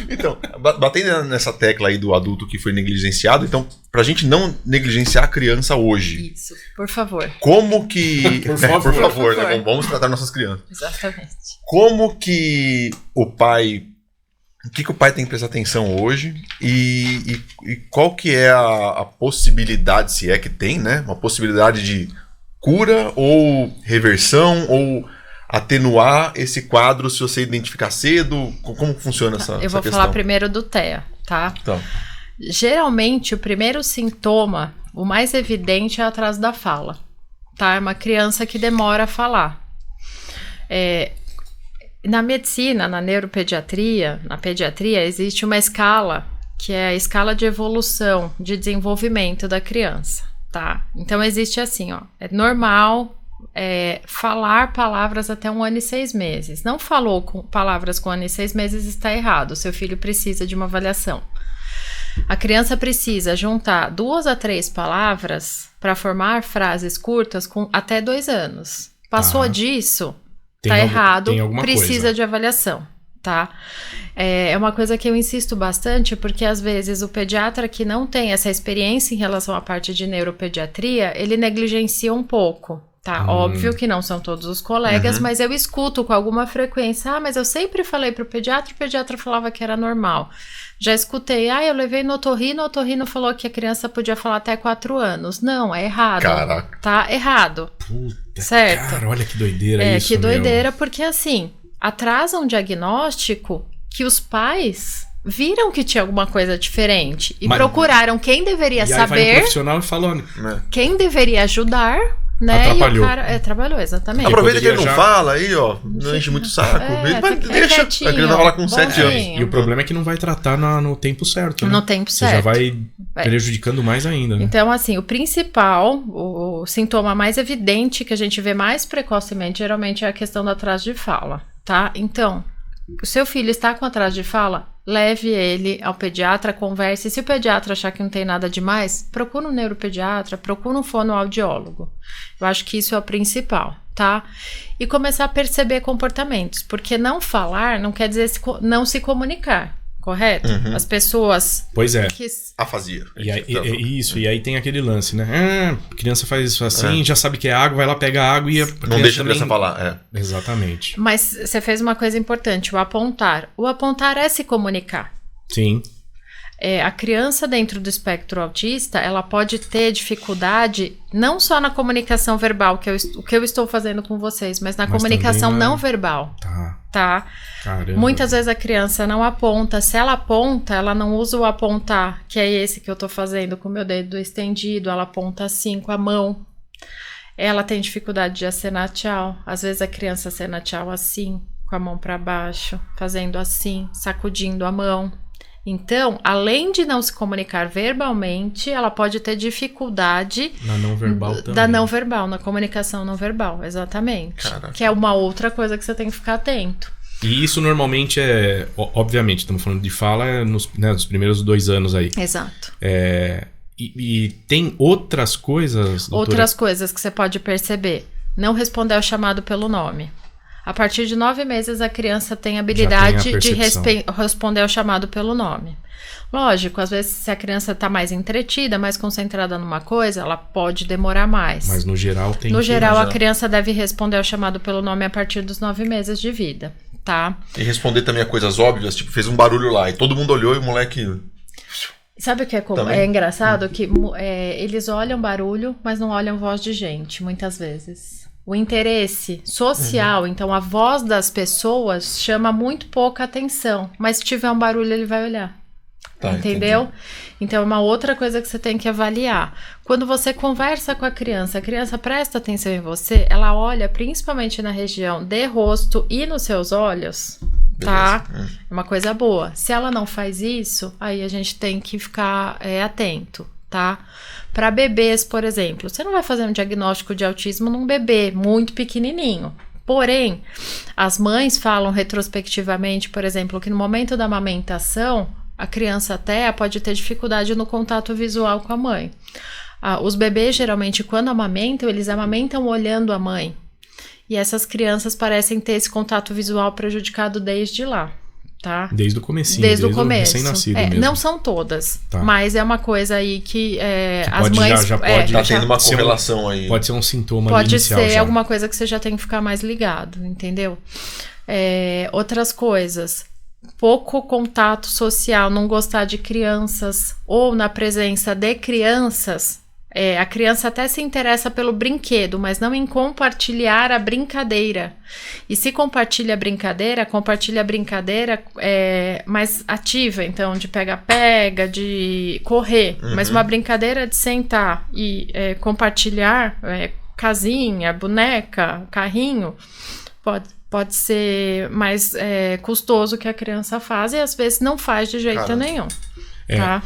Então, batendo nessa tecla aí do adulto que foi negligenciado, então, pra gente não negligenciar a criança hoje. Isso, por favor. Como que... Por favor. Por favor, né? Vamos tratar nossas crianças. Exatamente. Como que o pai... O que o pai tem que prestar atenção hoje e qual que é a possibilidade, se é que tem, né? Uma possibilidade de cura ou reversão ou atenuar esse quadro se você identificar cedo? Como funciona essa questão? Eu vou falar primeiro do TEA, tá? Então. Geralmente, o primeiro sintoma, o mais evidente, é atraso da fala, tá? É uma criança que demora a falar. Na medicina, na neuropediatria, na pediatria, existe uma escala, que é a escala de evolução, de desenvolvimento da criança, tá? Então, existe assim, ó, é normal falar palavras até 1 ano e 6 meses. Não falou palavras com 1 ano e 6 meses, está errado. O seu filho precisa de uma avaliação. A criança precisa juntar 2 a 3 palavras para formar frases curtas com até 2 anos. Passou disso... Tá errado, precisa de avaliação, tá? É uma coisa que eu insisto bastante, porque às vezes o pediatra que não tem essa experiência em relação à parte de neuropediatria, ele negligencia um pouco, tá? Óbvio que não são todos os colegas, mas eu escuto com alguma frequência, mas eu sempre falei pro pediatra, o pediatra falava que era normal. Já escutei, eu levei no otorrino, o otorrino falou que a criança podia falar até 4 anos. Não, é errado. Caraca. Tá errado. Puta, certo? Cara, olha que doideira isso, que doideira, porque assim, atrasa um diagnóstico que os pais viram que tinha alguma coisa diferente e procuraram quem deveria saber. Vai um profissional e falou, quem deveria ajudar, né? Atrapalhou. E o cara trabalhou, exatamente. Aproveita que ele não fala aí, ó, não enche muito o saco. Ele vai, deixa a criança falar com 7 anos. E o problema é que não vai tratar no tempo certo, né? No tempo certo. Você já vai prejudicando mais ainda, né? Então, assim, o principal, o sintoma mais evidente que a gente vê mais precocemente, geralmente é a questão do atraso de fala, tá? Então, o seu filho está com atraso de fala, leve ele ao pediatra, converse. Se o pediatra achar que não tem nada demais, procura um neuropediatra, procura um fonoaudiólogo. Eu acho que isso é o principal, tá? E começar a perceber comportamentos, porque não falar não quer dizer não se comunicar, correto? As pessoas... Pois é. Afasia. E aí tem aquele lance, né? A criança faz isso assim, já sabe que é água, vai lá, pega a água e não deixa a criança falar. Exatamente. Mas você fez uma coisa importante, o apontar. O apontar é se comunicar. Sim. A criança dentro do espectro autista, ela pode ter dificuldade não só na comunicação verbal, o que eu estou fazendo com vocês, mas na comunicação não verbal. Tá? Caramba. Muitas vezes a criança não aponta. Se ela aponta, ela não usa o apontar, que é esse que eu tô fazendo com o meu dedo estendido. Ela aponta assim com a mão. Ela tem dificuldade de acenar tchau. Às vezes a criança acena tchau assim, com a mão para baixo, fazendo assim, sacudindo a mão. Então, além de não se comunicar verbalmente, ela pode ter dificuldade na não verbal também. Da não verbal, na comunicação não verbal, exatamente. Caraca. Que é uma outra coisa que você tem que ficar atento. E isso normalmente obviamente, estamos falando de fala nos primeiros 2 anos aí. Exato. E tem outras coisas, doutora? Outras coisas que você pode perceber. Não responder ao chamado pelo nome. A partir de 9 meses, a criança tem a habilidade de responder ao chamado pelo nome. Lógico, às vezes, se a criança está mais entretida, mais concentrada numa coisa, ela pode demorar mais. Mas no geral tem No geral, a criança deve responder ao chamado pelo nome a partir dos 9 meses de vida, tá? E responder também a coisas óbvias, tipo, fez um barulho lá e todo mundo olhou e o moleque... Sabe o que é engraçado? Que eles olham barulho, mas não olham voz de gente, muitas vezes. O interesse social, então a voz das pessoas chama muito pouca atenção, mas se tiver um barulho ele vai olhar. Entendeu? Entendi. Então é uma outra coisa que você tem que avaliar. Quando você conversa com a criança presta atenção em você, ela olha principalmente na região de rosto e nos seus olhos, tá? É uma coisa boa. Se ela não faz isso, aí a gente tem que ficar atento, tá? Para bebês, por exemplo, você não vai fazer um diagnóstico de autismo num bebê muito pequenininho. Porém, as mães falam retrospectivamente, por exemplo, que no momento da amamentação, a criança até pode ter dificuldade no contato visual com a mãe. Os bebês, geralmente, quando amamentam, eles amamentam olhando a mãe. E essas crianças parecem ter esse contato visual prejudicado desde lá, tá? Desde o comecinho, desde o começo. recém-nascido mesmo. Não são todas, Tá. mas é uma coisa aí que as pode, mães... já pode, Tá tendo uma correlação aí. Pode ser um sintoma Pode inicial ser já. alguma coisa que você já tem que ficar mais ligado, entendeu? Outras coisas, pouco contato social, não gostar de crianças ou na presença de crianças. A criança até se interessa pelo brinquedo, mas não em compartilhar a brincadeira. E se compartilha a brincadeira mais ativa, então de pega-pega, de correr. Mas uma brincadeira de sentar e compartilhar casinha, boneca, carrinho, pode ser mais custoso que a criança faz e às vezes não faz de jeito nenhum. Tá?